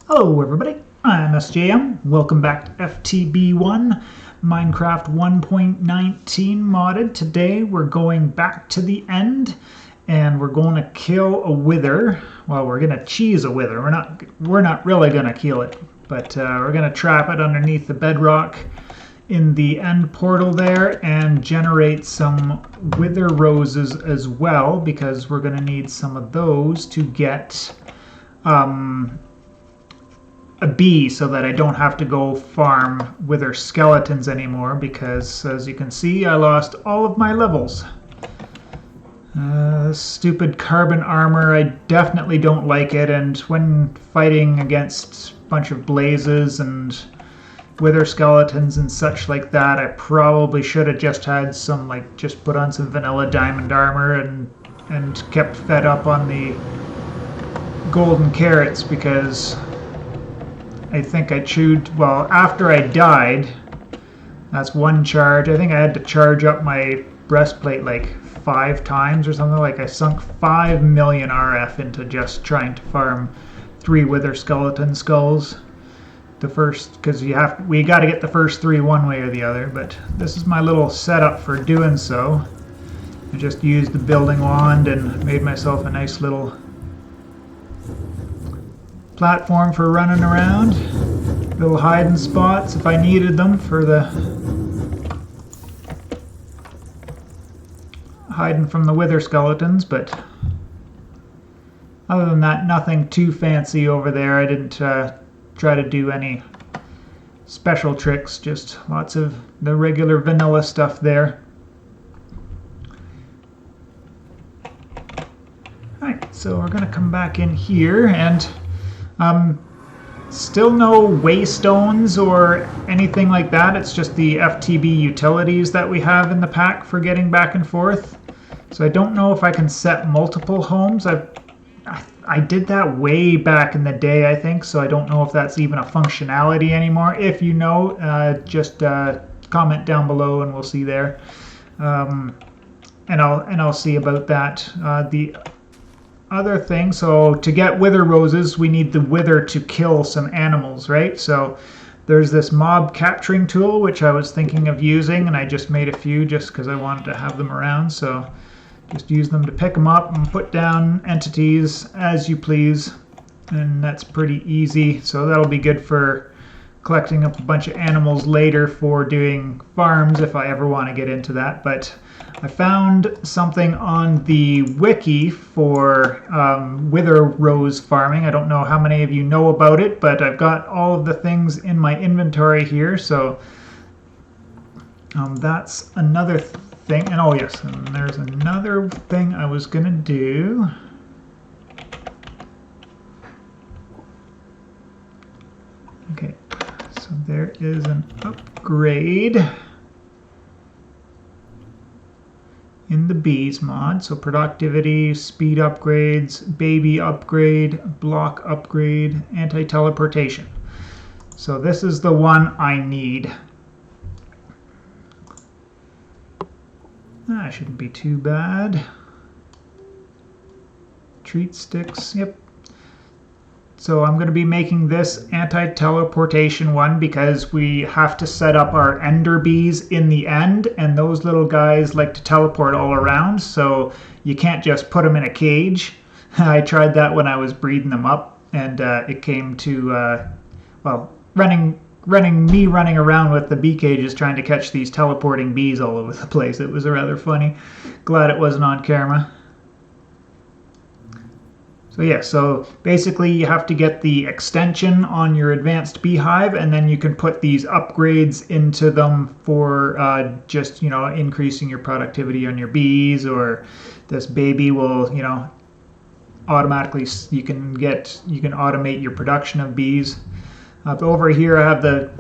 Hello everybody, I'm SJM. Welcome back to FTB One, Minecraft 1.19 modded. Today we're going back to the end and we're going to kill a wither. Well, we're going to cheese a wither. We're not really going to kill it, but we're going to trap it underneath the bedrock in the end portal there and generate some wither roses as well, because we're going to need some of those to get a bee so that I don't have to go farm wither skeletons anymore, because as you can see I lost all of my levels. Stupid carbon armor, I definitely don't like it, and when fighting against a bunch of blazes and wither skeletons and such like that, I probably should have just had some, just put on some vanilla diamond armor and kept fed up on the golden carrots, because I think I chewed, well, after I died, that's one charge. I think I had to charge up my breastplate like 5 times or something. Like I sunk 5 million RF into just trying to farm 3 wither skeleton skulls. The first, because we got to get the first 3 one way or the other, but this is my little setup for doing so. I just used the building wand and made myself a nice little platform for running around. Little hiding spots if I needed them for the hiding from the wither skeletons, but other than that, nothing too fancy over there. I didn't try to do any special tricks, just lots of the regular vanilla stuff there. Alright, so we're gonna come back in here, and still no waystones or anything like that. It's just the FTB utilities that we have in the pack for getting back and forth. So I don't know if I can set multiple homes. I did that way back in the day, I think, so I don't know if that's even a functionality anymore. If you know, just comment down below and we'll see there. And I'll see about that. The other thing, so to get wither roses we need the wither to kill some animals, right? So there's this mob capturing tool which I was thinking of using, and I just made a few just because I wanted to have them around. So just use them to pick them up and put down entities as you please, and that's pretty easy. So that'll be good for collecting up a bunch of animals later for doing farms if I ever want to get into that. But I found something on the wiki for wither rose farming. I don't know how many of you know about it, but I've got all of the things in my inventory here. So that's another thing. And oh yes, and there's another thing I was gonna do. Okay, so there is an upgrade in the bees mod. So productivity, speed upgrades, baby upgrade, block upgrade, anti-teleportation. So this is the one I need. That shouldn't be too bad. Treat sticks, yep. So I'm going to be making this anti-teleportation one because we have to set up our ender bees in the end, and those little guys like to teleport all around, so you can't just put them in a cage. I tried that when I was breeding them up, and it came to, well, running around with the bee cages trying to catch these teleporting bees all over the place. It was rather funny. Glad it wasn't on camera. So yeah, so basically you have to get the extension on your advanced beehive, and then you can put these upgrades into them for just, you know, increasing your productivity on your bees, or this baby will, you know, automatically, you can automate your production of bees. Over here I have the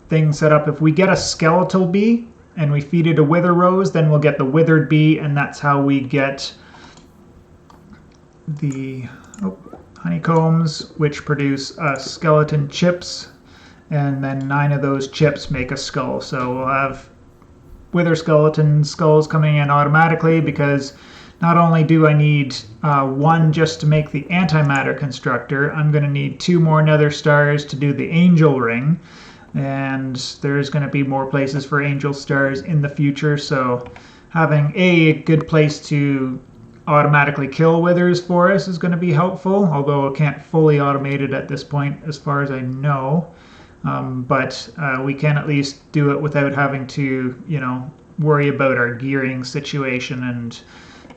thing set up. If we get a skeletal bee and we feed it a wither rose, then we'll get the withered bee, and that's how we get the honeycombs, which produce skeleton chips, and then 9 of those chips make a skull. So we'll have wither skeleton skulls coming in automatically because not only do I need 1 just to make the antimatter constructor, I'm going to need 2 more nether stars to do the angel ring. And there's going to be more places for angel stars in the future, so having a good place to automatically kill withers for us is going to be helpful, although I can't fully automate it at this point as far as I know. But we can at least do it without having to, worry about our gearing situation and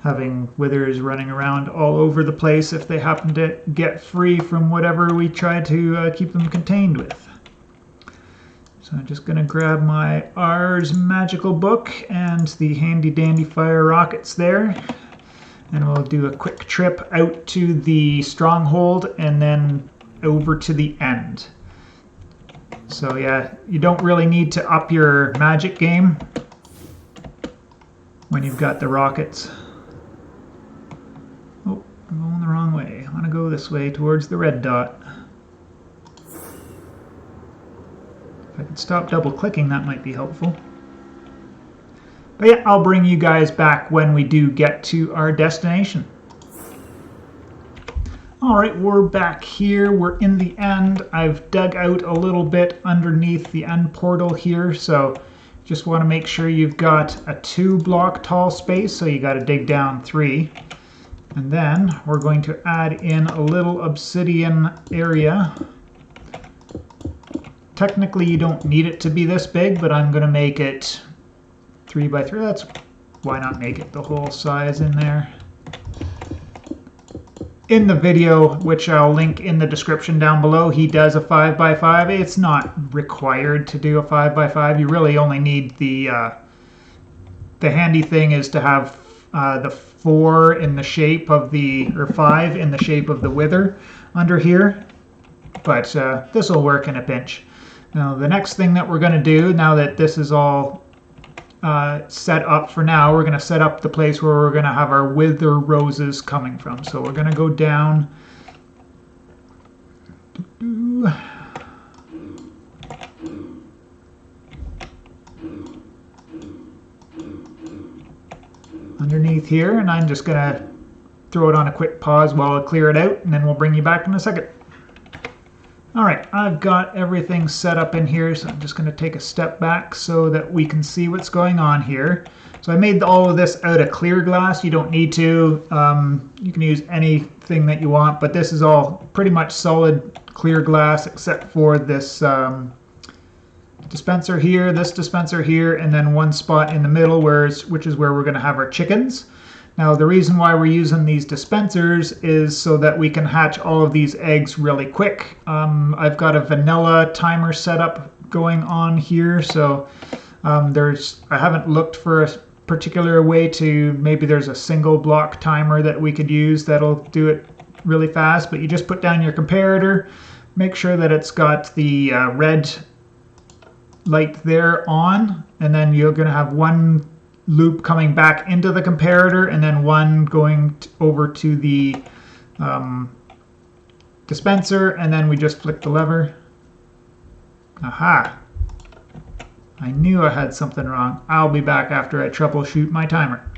having withers running around all over the place if they happen to get free from whatever we try to keep them contained with. So I'm just going to grab my Ars magical book and the handy dandy fire rockets there. And we'll do a quick trip out to the stronghold and then over to the end. So yeah, you don't really need to up your magic game when you've got the rockets. Oh, I'm going the wrong way. I want to go this way towards the red dot. If I could stop double clicking, that might be helpful. But yeah, I'll bring you guys back when we do get to our destination. Alright, we're back here. We're in the end. I've dug out a little bit underneath the end portal here, so just want to make sure you've got a 2-block tall space, so you got to dig down 3. And then we're going to add in a little obsidian area. Technically, you don't need it to be this big, but I'm going to make it 3 by 3. Why not make it the whole size in there? In the video, which I'll link in the description down below, he does a 5 by 5. It's not required to do a 5 by 5. You really only need the handy thing is to have the 4 in the shape of or 5 in the shape of the wither under here. But this will work in a pinch. Now, the next thing that we're going to do, now that this is all set up for now, we're going to set up the place where we're going to have our wither roses coming from. So we're going to go down. Underneath here, and I'm just going to throw it on a quick pause while I clear it out, and then we'll bring you back in a second. Alright, I've got everything set up in here, so I'm just going to take a step back so that we can see what's going on here. So I made all of this out of clear glass. You don't need to. You can use anything that you want, but this is all pretty much solid clear glass except for this dispenser here, this dispenser here, and then one spot in the middle which is where we're going to have our chickens. Now, the reason why we're using these dispensers is so that we can hatch all of these eggs really quick. I've got a vanilla timer setup going on here, so I haven't looked for a particular way to, maybe there's a single block timer that we could use that'll do it really fast, but you just put down your comparator, make sure that it's got the red light there on, and then you're going to have one loop coming back into the comparator and then one going over to the dispenser, and then we just flick the lever. Aha! I knew I had something wrong. I'll be back after I troubleshoot my timer.